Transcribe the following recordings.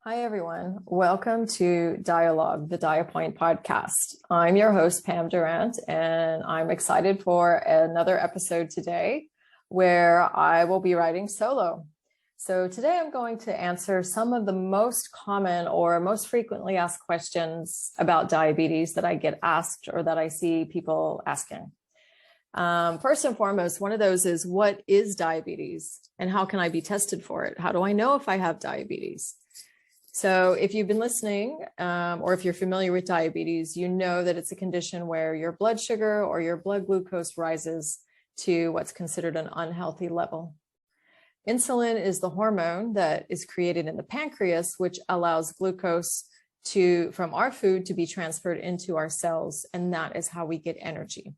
Hi, everyone. Welcome to Dia-Logue, the Diapoint Podcast. I'm your host, Pam Durant, and I'm excited for another episode today where I will be writing solo. So today I'm going to answer some of the most common or most frequently asked questions about diabetes that I get asked or that I see people asking. First and foremost, one of those is, what is diabetes and how can I be tested for it? How do I know if I have diabetes? So if you've been listening, or if you're familiar with diabetes, you know that it's a condition where your blood sugar or your blood glucose rises to what's considered an unhealthy level. Insulin is the hormone that is created in the pancreas, which allows glucose from our food to be transferred into our cells, and that is how we get energy.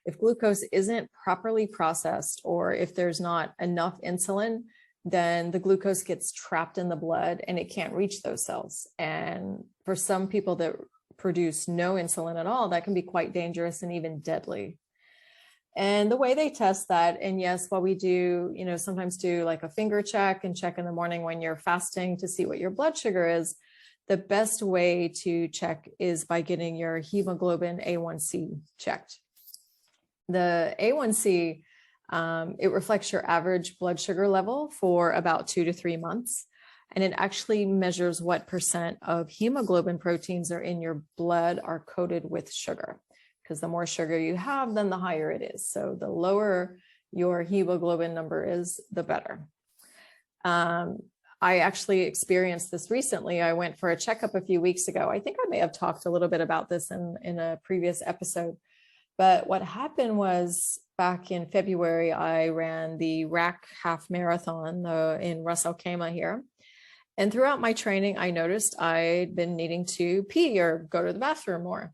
If glucose isn't properly processed, or if there's not enough insulin, then the glucose gets trapped in the blood and it can't reach those cells. And for some people that produce no insulin at all, that can be quite dangerous and even deadly. And the way they test that, and yes, what we do, sometimes do like a finger check and check in the morning when you're fasting to see what your blood sugar is. The best way to check is by getting your hemoglobin A1C checked. The A1C, it reflects your average blood sugar level for about 2 to 3 months. And it actually measures what percent of hemoglobin proteins are in your blood are coated with sugar. Because the more sugar you have, then the higher it is. So the lower your hemoglobin number is, the better. I actually experienced this recently. I went for a checkup a few weeks ago. I think I may have talked a little bit about this in a previous episode. But what happened was, back in February, I ran the RAC half marathon in Ras Al Khaimah here. And throughout my training, I noticed I'd been needing to pee or go to the bathroom more,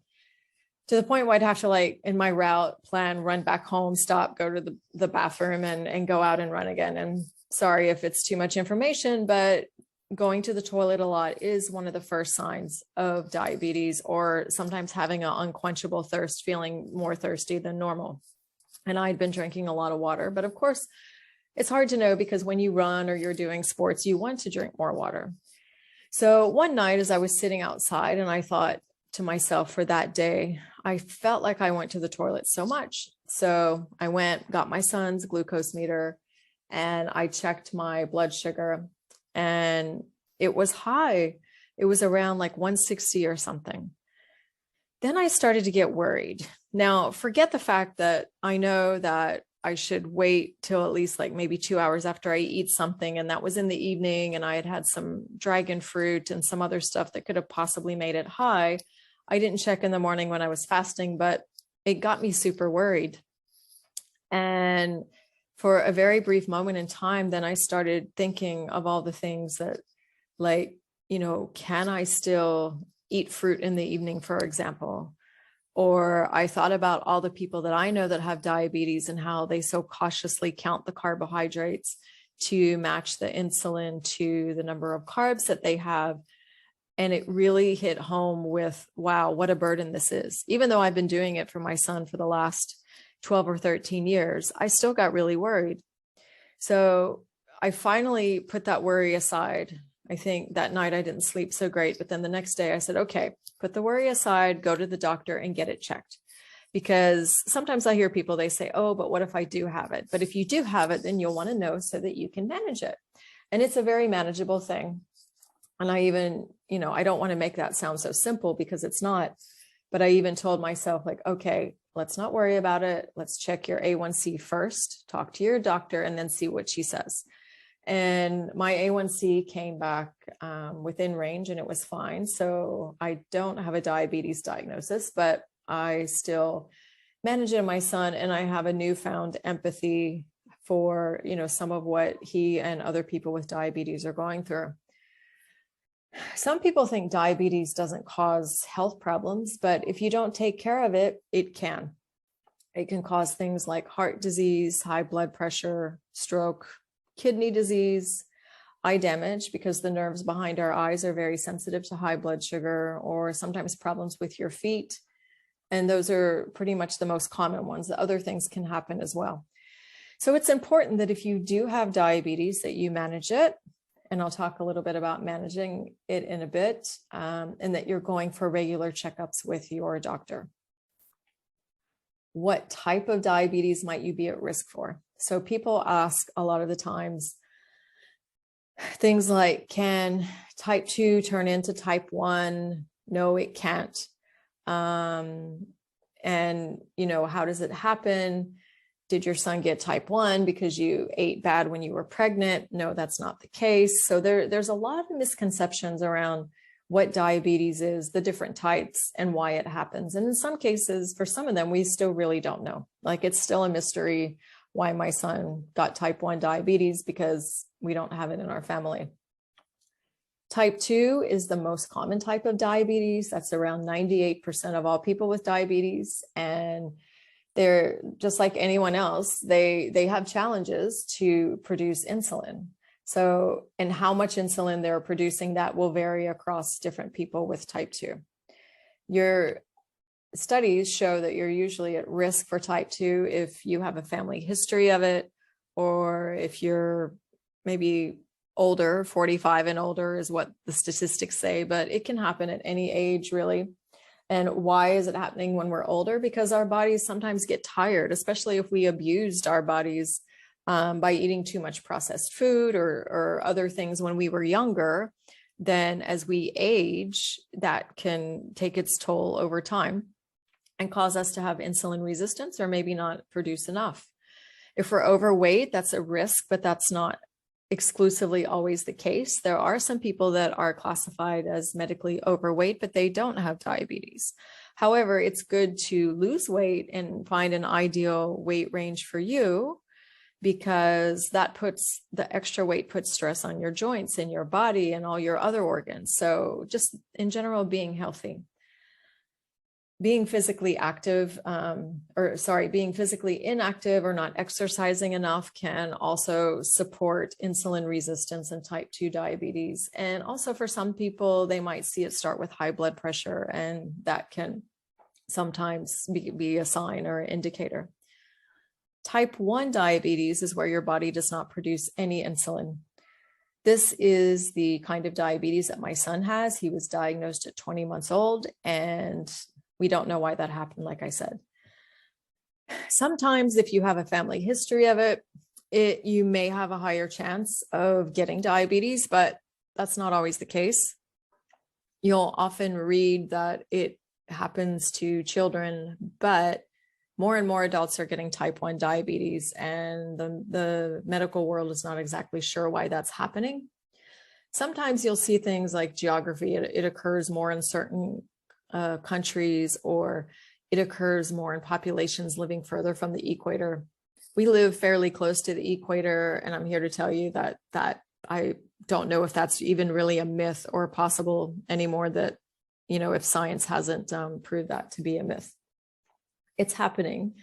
to the point where I'd have to, in my route plan, run back home, stop, go to the bathroom and go out and run again. And sorry if it's too much information, but going to the toilet a lot is one of the first signs of diabetes, or sometimes having an unquenchable thirst, feeling more thirsty than normal. And I'd been drinking a lot of water, but of course it's hard to know, because when you run or you're doing sports, you want to drink more water. So one night, as I was sitting outside, and I thought to myself, for that day, I felt like I went to the toilet so much. So I went, got my son's glucose meter, and I checked my blood sugar, and it was high. It was around 160 or something. Then I started to get worried. Now, forget the fact that I know that I should wait till at least maybe 2 hours after I eat something. And that was in the evening, and I had some dragon fruit and some other stuff that could have possibly made it high. I didn't check in the morning when I was fasting, but it got me super worried. And for a very brief moment in time, then I started thinking of all the things that, can I still eat fruit in the evening, for example? Or I thought about all the people that I know that have diabetes and how they so cautiously count the carbohydrates to match the insulin to the number of carbs that they have. And it really hit home with, wow, what a burden this is. Even though I've been doing it for my son for the last 12 or 13 years, I still got really worried. So I finally put that worry aside. I think that night I didn't sleep so great, but then the next day I said, okay, put the worry aside, go to the doctor and get it checked. Because sometimes I hear people, they say, oh, but what if I do have it? But if you do have it, then you'll want to know so that you can manage it. And it's a very manageable thing. And I even, I don't want to make that sound so simple, because it's not, but I even told myself, okay, let's not worry about it. Let's check your A1C first, talk to your doctor, and then see what she says. And my A1C came back within range, and it was fine. So I don't have a diabetes diagnosis, but I still manage it in my son. And I have a newfound empathy for, some of what he and other people with diabetes are going through. Some people think diabetes doesn't cause health problems, but if you don't take care of it, it can. It can cause things like heart disease, high blood pressure, stroke, kidney disease, eye damage, because the nerves behind our eyes are very sensitive to high blood sugar, or sometimes problems with your feet. And those are pretty much the most common ones. The other things can happen as well. So it's important that if you do have diabetes, that you manage it and I'll talk a little bit about managing it in a bit, and that you're going for regular checkups with your doctor. What type of diabetes might you be at risk for? So people ask a lot of the times things like, can type 2 turn into type 1? No, it can't. And, how does it happen? Did your son get type 1 because you ate bad when you were pregnant? No, that's not the case. So there's a lot of misconceptions around what diabetes is, the different types, and why it happens. And in some cases, for some of them, we still really don't know. Like, it's still a mystery why my son got type 1 diabetes, because we don't have it in our family. Type 2 is the most common type of diabetes. That's around 98% of all people with diabetes. And they're just like anyone else, they have challenges to produce insulin. So, and how much insulin they're producing, that will vary across different people with type 2. Your studies show that you're usually at risk for type 2 if you have a family history of it, or if you're maybe older, 45 and older is what the statistics say, but it can happen at any age, really. And why is it happening when we're older? Because our bodies sometimes get tired, especially if we abused our bodies by eating too much processed food or other things when we were younger. Then as we age, that can take its toll over time and cause us to have insulin resistance, or maybe not produce enough. If we're overweight, that's a risk, but that's not exclusively always the case. There are some people that are classified as medically overweight, but they don't have diabetes. However, it's good to lose weight and find an ideal weight range for you, because that puts the extra weight puts stress on your joints and your body and all your other organs. So just in general, being healthy. Being physically active, being physically inactive or not exercising enough can also support insulin resistance and type 2 diabetes. And also for some people, they might see it start with high blood pressure, and that can sometimes be a sign or an indicator. Type 1 diabetes is where your body does not produce any insulin. This is the kind of diabetes that my son has. He was diagnosed at 20 months old, and we don't know why that happened, like I said. Sometimes if you have a family history of it, you may have a higher chance of getting diabetes, but that's not always the case. You'll often read that it happens to children, but more and more adults are getting type 1 diabetes, and the medical world is not exactly sure why that's happening. Sometimes you'll see things like geography. It occurs more in certain countries, or it occurs more in populations living further from the equator. We live fairly close to the equator, and I'm here to tell you that I don't know if that's even really a myth or possible anymore, that, if science hasn't proved that to be a myth. It's happening,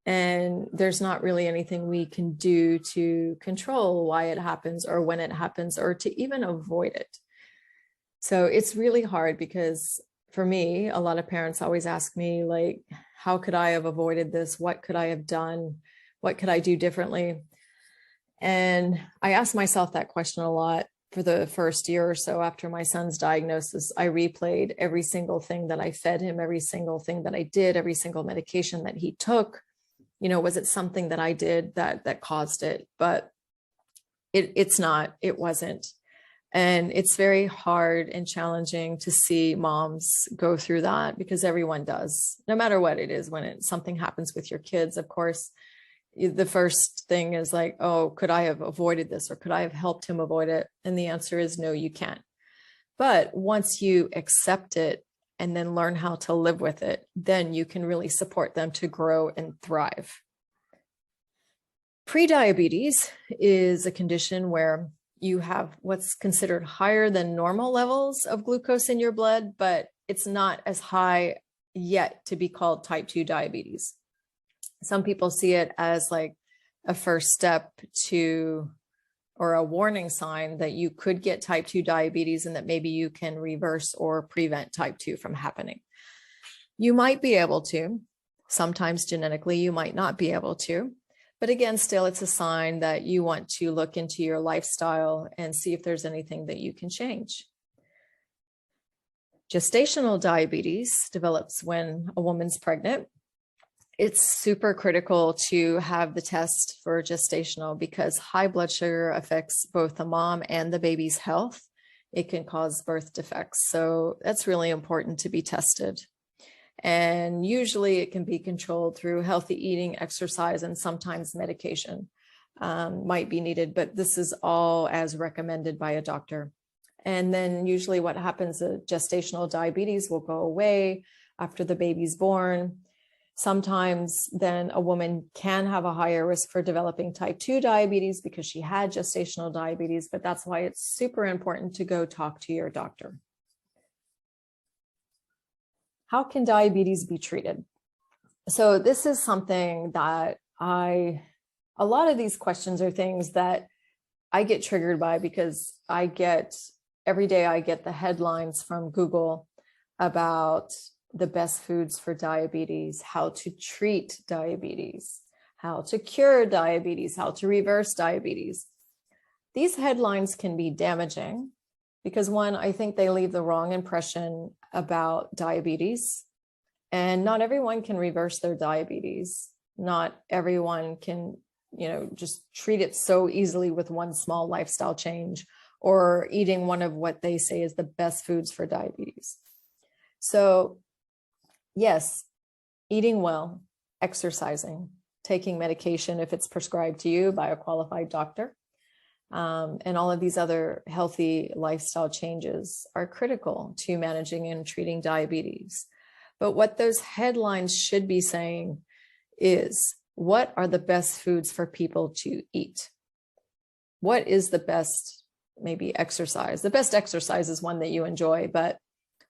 and there's not really anything we can do to control why it happens or when it happens, or to even avoid it. So it's really hard, because for me, a lot of parents always ask me, like, how could I have avoided this? What could I have done? What could I do differently? And I asked myself that question a lot for the first year or so after my son's diagnosis. I replayed every single thing that I fed him, every single thing that I did, every single medication that he took. Was it something that I did that caused it? But it wasn't. And it's very hard and challenging to see moms go through that, because everyone does, no matter what it is. When something happens with your kids, of course, the first thing is like, oh, could I have avoided this, or could I have helped him avoid it? And the answer is no, you can't. But once you accept it and then learn how to live with it, then you can really support them to grow and thrive. Prediabetes is a condition where you have what's considered higher than normal levels of glucose in your blood, but it's not as high yet to be called type 2 diabetes. Some people see it as like a first step to, or a warning sign that you could get type 2 diabetes, and that maybe you can reverse or prevent type 2 from happening. You might be able to. Sometimes genetically, you might not be able to. But again, still, it's a sign that you want to look into your lifestyle and see if there's anything that you can change. Gestational diabetes develops when a woman's pregnant. It's super critical to have the test for gestational because high blood sugar affects both the mom and the baby's health. It can cause birth defects. So that's really important to be tested. And usually it can be controlled through healthy eating, exercise, and sometimes medication might be needed, but this is all as recommended by a doctor. And then usually what happens, gestational diabetes will go away after the baby's born. Sometimes then a woman can have a higher risk for developing type 2 diabetes because she had gestational diabetes, but that's why it's super important to go talk to your doctor. How can diabetes be treated? So this is something that a lot of these questions are things that I get triggered by because every day I get the headlines from Google about the best foods for diabetes, how to treat diabetes, how to cure diabetes, how to reverse diabetes. These headlines can be damaging because one, I think they leave the wrong impression about diabetes, and not everyone can reverse their diabetes. Not everyone can, just treat it so easily with one small lifestyle change or eating one of what they say is the best foods for diabetes. So yes, eating well, exercising, taking medication if it's prescribed to you by a qualified doctor, and all of these other healthy lifestyle changes are critical to managing and treating diabetes. But what those headlines should be saying is, what are the best foods for people to eat? What is the best, maybe exercise? The best exercise is one that you enjoy, but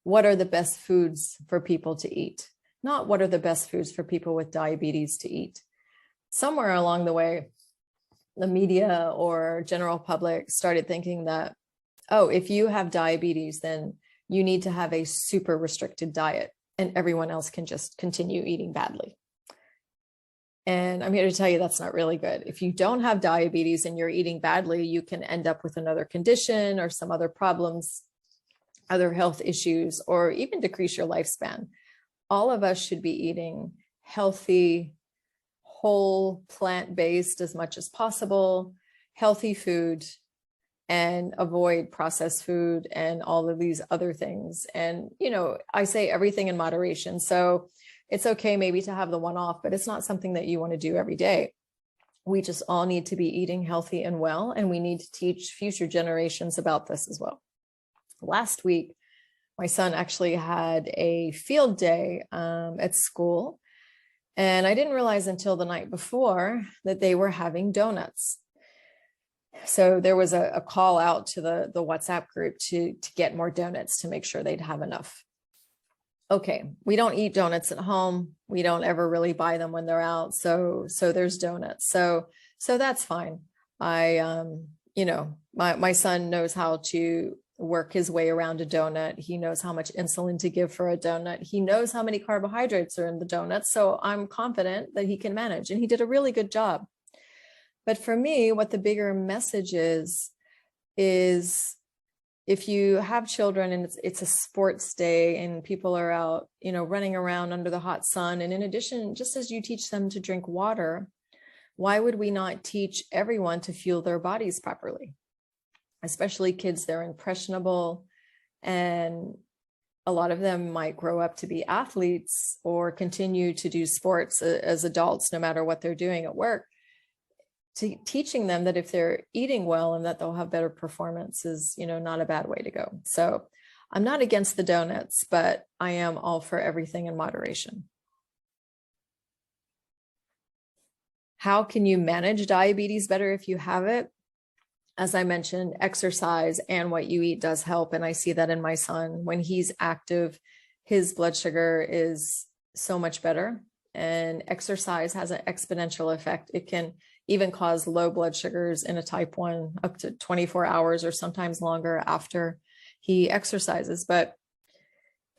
what are the best foods for people to eat? Not what are the best foods for people with diabetes to eat. Somewhere along the way, the media or general public started thinking that, oh, if you have diabetes, then you need to have a super restricted diet and everyone else can just continue eating badly. And I'm here to tell you that's not really good. If you don't have diabetes and you're eating badly, you can end up with another condition or some other problems, other health issues, or even decrease your lifespan. All of us should be eating healthy, whole, plant-based as much as possible, healthy food, and avoid processed food and all of these other things. And, I say everything in moderation. So it's okay maybe to have the one-off, but it's not something that you want to do every day. We just all need to be eating healthy and well, and we need to teach future generations about this as well. Last week, my son actually had a field day at school, and I didn't realize until the night before that they were having donuts. So there was a call out to the WhatsApp group to get more donuts to make sure they'd have enough. Okay, we don't eat donuts at home. We don't ever really buy them when they're out. So there's donuts. So that's fine. My son knows how to work his way around a donut. He knows how much insulin to give for a donut. He knows how many carbohydrates are in the donut. So I'm confident that he can manage, and he did a really good job. But for me, what the bigger message is if you have children and it's a sports day and people are out, running around under the hot sun, and in addition, just as you teach them to drink water, why would we not teach everyone to fuel their bodies properly? Especially kids, they're impressionable, and a lot of them might grow up to be athletes or continue to do sports as adults, no matter what they're doing at work. Teaching them that if they're eating well and that they'll have better performance is, not a bad way to go. So I'm not against the donuts, but I am all for everything in moderation. How can you manage diabetes better if you have it? As I mentioned, exercise and what you eat does help. And I see that in my son. When he's active, his blood sugar is so much better. And exercise has an exponential effect. It can even cause low blood sugars in a type 1 up to 24 hours or sometimes longer after he exercises. But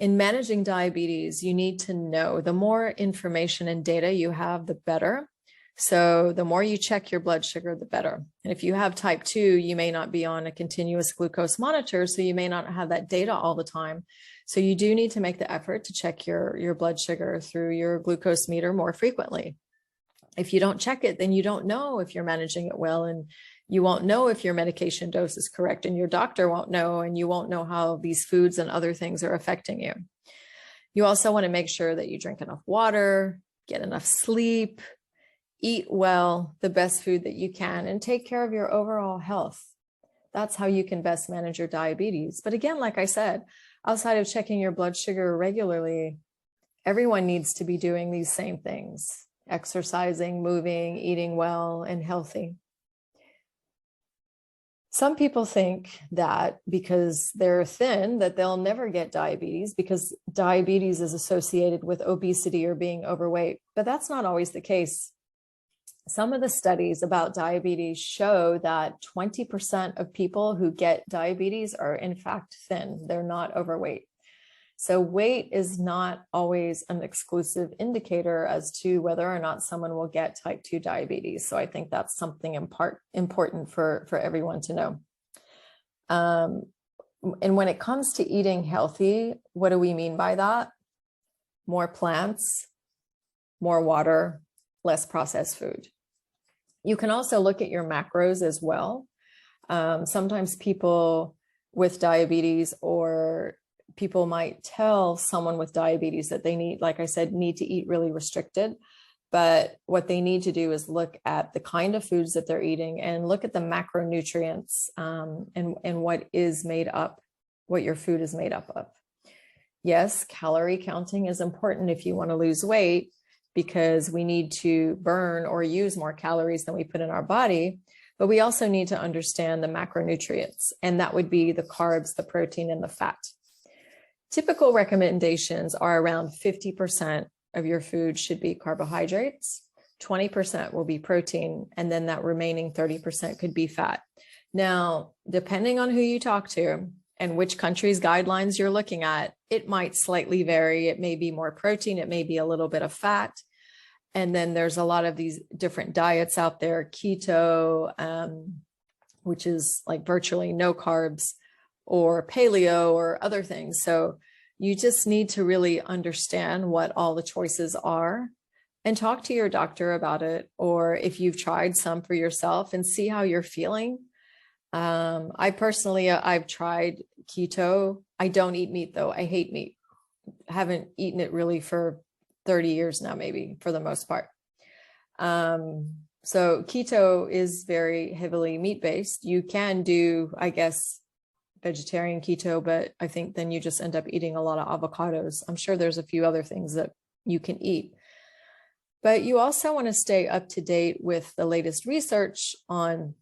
in managing diabetes, you need to know, the more information and data you have, the better. So the more you check your blood sugar, the better. And if you have type 2, you may not be on a continuous glucose monitor, so you may not have that data all the time. So you do need to make the effort to check your blood sugar through your glucose meter more frequently. If you don't check it, then you don't know if you're managing it well, and you won't know if your medication dose is correct, and your doctor won't know, and you won't know how these foods and other things are affecting you. You also want to make sure that you drink enough water, get enough sleep, eat well, the best food that you can, and take care of your overall health. That's how you can best manage your diabetes. But again, like I said, outside of checking your blood sugar regularly, everyone needs to be doing these same things: exercising, moving, eating well, and healthy. Some people think that because they're thin, that they'll never get diabetes, because diabetes is associated with obesity or being overweight. But that's not always the case. Some of the studies about diabetes show that 20% of people who get diabetes are in fact thin. They're not overweight. So weight is not always an exclusive indicator as to whether or not someone will get type 2 diabetes. So I think that's something important for everyone to know. And when it comes to eating healthy, what do we mean by that? More plants, more water, less processed food. You can also look at your macros as well. Sometimes people with diabetes, or people might tell someone with diabetes that they need, like I said, need to eat really restricted. But what they need to do is look at the kind of foods that they're eating and look at the macronutrients and what is made up, what your food is made up of. Yes, calorie counting is important if you want to lose weight, because we need to burn or use more calories than we put in our body. But we also need to understand the macronutrients, and that would be the carbs, the protein, and the fat. Typical recommendations are around 50% of your food should be carbohydrates, 20% will be protein, and then that remaining 30% could be fat. Now, depending on who you talk to and which country's guidelines you're looking at, it might slightly vary. It may be more protein, it may be a little bit of fat. And then there's a lot of these different diets out there: keto, which is like virtually no carbs, or paleo, or other things. So you just need to really understand what all the choices are and talk to your doctor about it, or if you've tried some for yourself, and see how you're feeling. I personally, I've tried keto. I don't eat meat though. I hate meat. I haven't eaten it really for 30 years now, maybe, for the most part. So keto is very heavily meat-based. You can do, I guess, vegetarian keto, but I think then you just end up eating a lot of avocados. I'm sure there's a few other things that you can eat. But you also want to stay up to date with the latest research on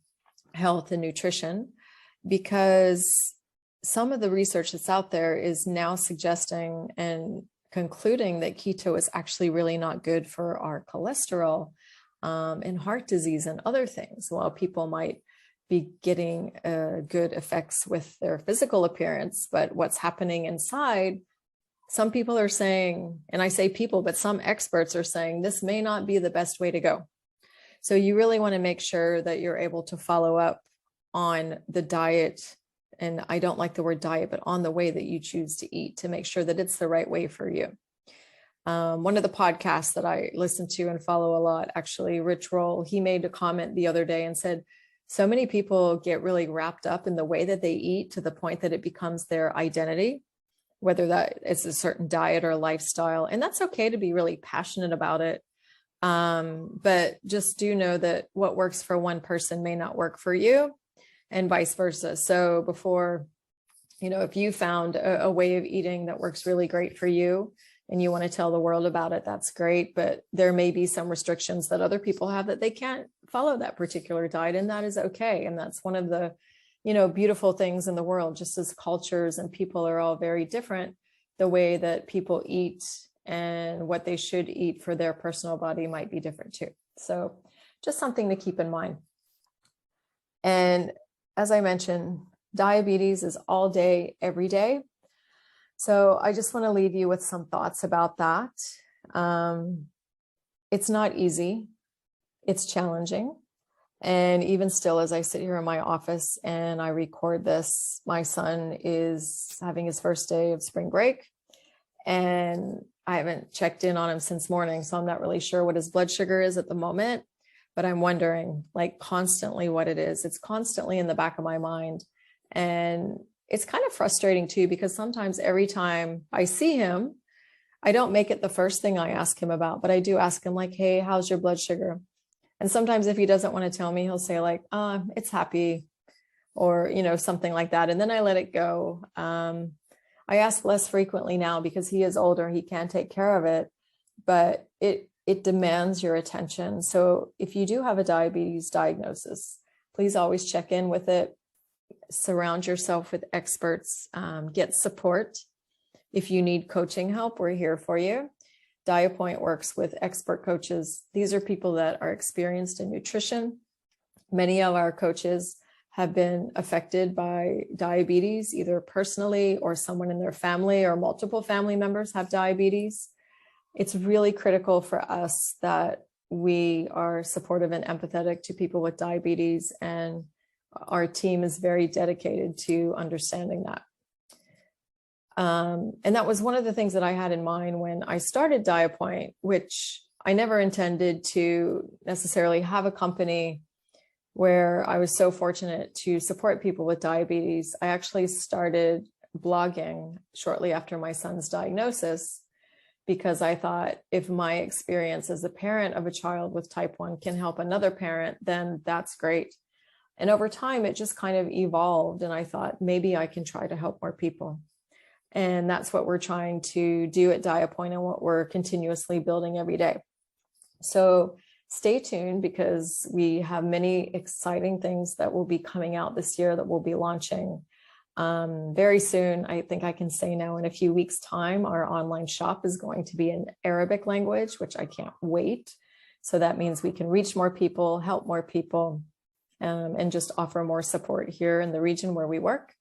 health and nutrition, because some of the research that's out there is now suggesting and concluding that keto is actually really not good for our cholesterol and heart disease and other things. While people might be getting good effects with their physical appearance, but what's happening inside, some people are saying, and I say people, but some experts are saying this may not be the best way to go. So you really want to make sure that you're able to follow up on the diet, and I don't like the word diet, but on the way that you choose to eat, to make sure that it's the right way for you. One of the podcasts that I listen to and follow a lot, actually, Rich Roll, he made a comment the other day and said, so many people get really wrapped up in the way that they eat to the point that it becomes their identity, whether that is a certain diet or lifestyle. And that's okay to be really passionate about it. But just do know that what works for one person may not work for you, and vice versa. So before, if you found a way of eating that works really great for you and you want to tell the world about it, that's great. But there may be some restrictions that other people have, that they can't follow that particular diet, and that is okay. And that's one of the, beautiful things in the world. Just as cultures and people are all very different, the way that people eat and what they should eat for their personal body might be different too. So just something to keep in mind. And as I mentioned, diabetes is all day, every day. So I just want to leave you with some thoughts about that. It's not easy. It's challenging. And even still, as I sit here in my office and I record this, my son is having his first day of spring break, and I haven't checked in on him since morning. So I'm not really sure what his blood sugar is at the moment, but I'm wondering like constantly what it is. It's constantly in the back of my mind. And it's kind of frustrating too, because sometimes every time I see him, I don't make it the first thing I ask him about, but I do ask him like, hey, how's your blood sugar? And sometimes if he doesn't want to tell me, he'll say like, it's happy, or, something like that. And then I let it go. I ask less frequently now because he is older, he can take care of it, but it demands your attention. So if you do have a diabetes diagnosis, please always check in with it. Surround yourself with experts, get support. If you need coaching help, we're here for you. Diapoint works with expert coaches. These are people that are experienced in nutrition. Many of our coaches have been affected by diabetes, either personally or someone in their family or multiple family members have diabetes. It's really critical for us that we are supportive and empathetic to people with diabetes, and our team is very dedicated to understanding that. And that was one of the things that I had in mind when I started Diapoint, which I never intended to necessarily have a company where I was so fortunate to support people with diabetes. I actually started blogging shortly after my son's diagnosis, because I thought if my experience as a parent of a child with type 1 can help another parent, then that's great. And over time, it just kind of evolved. And I thought maybe I can try to help more people. And that's what we're trying to do at Diapoint and what we're continuously building every day. So stay tuned, because we have many exciting things that will be coming out this year that we'll be launching very soon. I think I can say now, in a few weeks' time, our online shop is going to be in Arabic language, which I can't wait. So that means we can reach more people, help more people, and just offer more support here in the region where we work.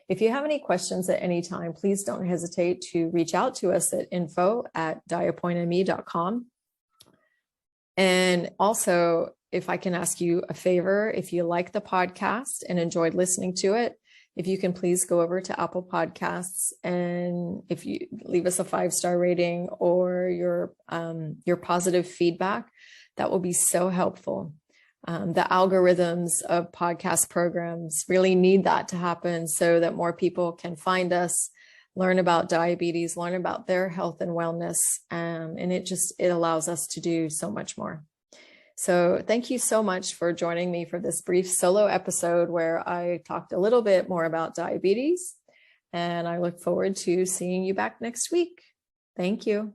If you have any questions at any time, please don't hesitate to reach out to us at info@diapointme.com. And also, if I can ask you a favor, if you like the podcast and enjoyed listening to it, if you can please go over to Apple Podcasts, and if you leave us a 5-star rating or your positive feedback, that will be so helpful. The algorithms of podcast programs really need that to happen so that more people can find us, learn about diabetes, learn about their health and wellness. And it allows us to do so much more. So thank you so much for joining me for this brief solo episode where I talked a little bit more about diabetes, and I look forward to seeing you back next week. Thank you.